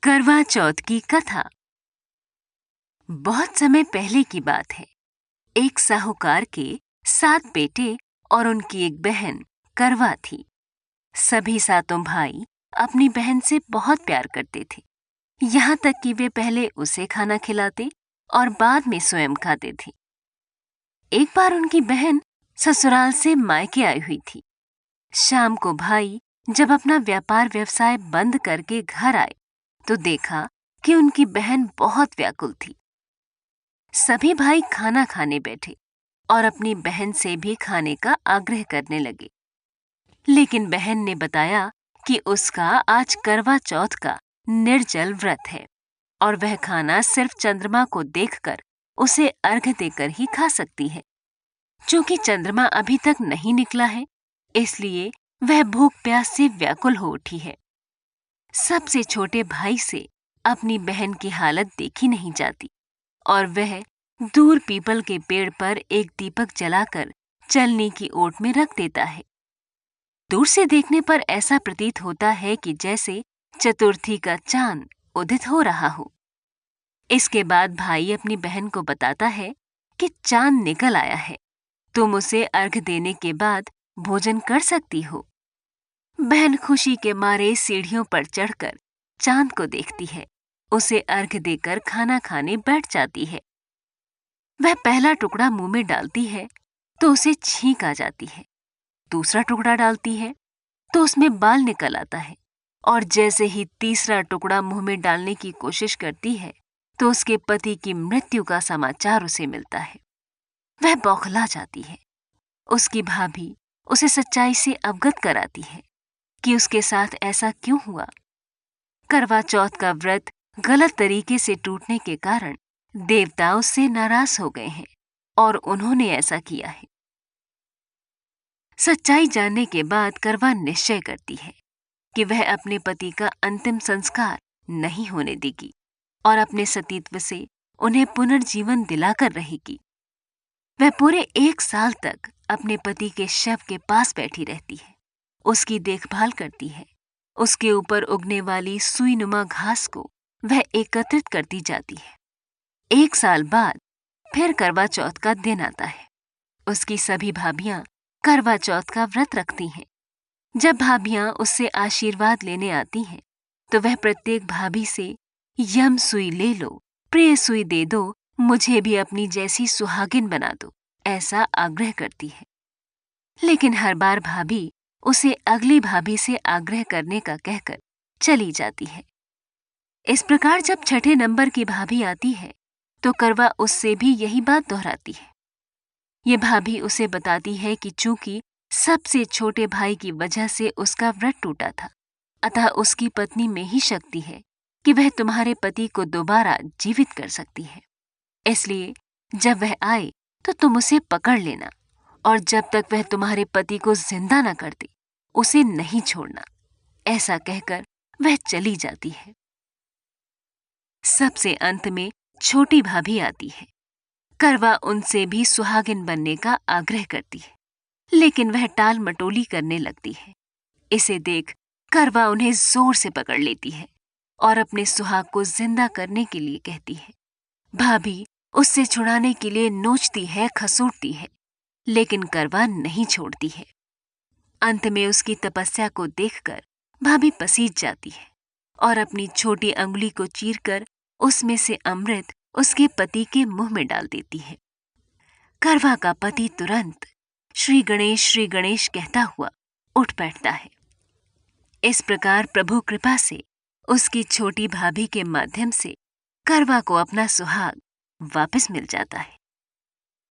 करवा चौथ की कथा। बहुत समय पहले की बात है। एक साहूकार के 7 बेटे और उनकी एक बहन करवा थी। सभी सातों भाई अपनी बहन से बहुत प्यार करते थे, यहाँ तक कि वे पहले उसे खाना खिलाते और बाद में स्वयं खाते थे। एक बार उनकी बहन ससुराल से मायके आई हुई थी। शाम को भाई जब अपना व्यापार व्यवसाय बंद करके घर आए तो देखा कि उनकी बहन बहुत व्याकुल थी। सभी भाई खाना खाने बैठे और अपनी बहन से भी खाने का आग्रह करने लगे, लेकिन बहन ने बताया कि उसका आज करवा चौथ का निर्जल व्रत है और वह खाना सिर्फ चंद्रमा को देखकर उसे अर्घ्य देकर ही खा सकती है। चूंकि चंद्रमा अभी तक नहीं निकला है, इसलिए वह भूख प्यास से व्याकुल हो उठी है। सबसे छोटे भाई से अपनी बहन की हालत देखी नहीं जाती और वह दूर पीपल के पेड़ पर एक दीपक जलाकर चलनी की ओट में रख देता है। दूर से देखने पर ऐसा प्रतीत होता है कि जैसे चतुर्थी का चांद उदित हो रहा हो। इसके बाद भाई अपनी बहन को बताता है कि चांद निकल आया है, तुम उसे अर्घ देने के बाद भोजन कर सकती हो। बहन खुशी के मारे सीढ़ियों पर चढ़कर चांद को देखती है, उसे अर्घ देकर खाना खाने बैठ जाती है। वह पहला टुकड़ा मुंह में डालती है तो उसे छींक आ जाती है। दूसरा टुकड़ा डालती है तो उसमें बाल निकल आता है और जैसे ही तीसरा टुकड़ा मुंह में डालने की कोशिश करती है तो उसके पति की मृत्यु का समाचार उसे मिलता है। वह बौखला जाती है। उसकी भाभी उसे सच्चाई से अवगत कराती है कि उसके साथ ऐसा क्यों हुआ। करवा चौथ का व्रत गलत तरीके से टूटने के कारण देवता उससे नाराज हो गए हैं और उन्होंने ऐसा किया है। सच्चाई जानने के बाद करवा निश्चय करती है कि वह अपने पति का अंतिम संस्कार नहीं होने देगी और अपने सतीत्व से उन्हें पुनर्जीवन दिलाकर रहेगी। वह पूरे 1 साल तक अपने पति के शव के पास बैठी रहती है, उसकी देखभाल करती है। उसके ऊपर उगने वाली सुईनुमा घास को वह एकत्रित करती जाती है। 1 साल बाद फिर करवा चौथ का दिन आता है। उसकी सभी भाभियां करवा चौथ का व्रत रखती हैं। जब भाभियां उससे आशीर्वाद लेने आती हैं, तो वह प्रत्येक भाभी से यम सुई ले लो, प्रिय सुई दे दो, मुझे भी अपनी जैसी सुहागिन बना दो, ऐसा आग्रह करती है। लेकिन हर बार भाभी उसे अगली भाभी से आग्रह करने का कहकर चली जाती है। इस प्रकार जब छठे नंबर की भाभी आती है तो करवा उससे भी यही बात दोहराती है। ये भाभी उसे बताती है कि चूंकि सबसे छोटे भाई की वजह से उसका व्रत टूटा था, अतः उसकी पत्नी में ही शक्ति है कि वह तुम्हारे पति को दोबारा जीवित कर सकती है। इसलिए जब वह आए तो तुम उसे पकड़ लेना और जब तक वह तुम्हारे पति को जिंदा न कर दे उसे नहीं छोड़ना। ऐसा कहकर वह चली जाती है। सबसे अंत में छोटी भाभी आती है। करवा उनसे भी सुहागिन बनने का आग्रह करती है, लेकिन वह टाल मटोली करने लगती है। इसे देख करवा उन्हें जोर से पकड़ लेती है और अपने सुहाग को जिंदा करने के लिए कहती है। भाभी उससे छुड़ाने के लिए नोचती है, खसूटती है, लेकिन करवा नहीं छोड़ती है। अंत में उसकी तपस्या को देखकर भाभी पसीज जाती है और अपनी छोटी अंगुली को चीरकर उसमें से अमृत उसके पति के मुंह में डाल देती है। करवा का पति तुरंत श्री गणेश कहता हुआ उठ बैठता है। इस प्रकार प्रभु कृपा से उसकी छोटी भाभी के माध्यम से करवा को अपना सुहाग वापस मिल जाता है।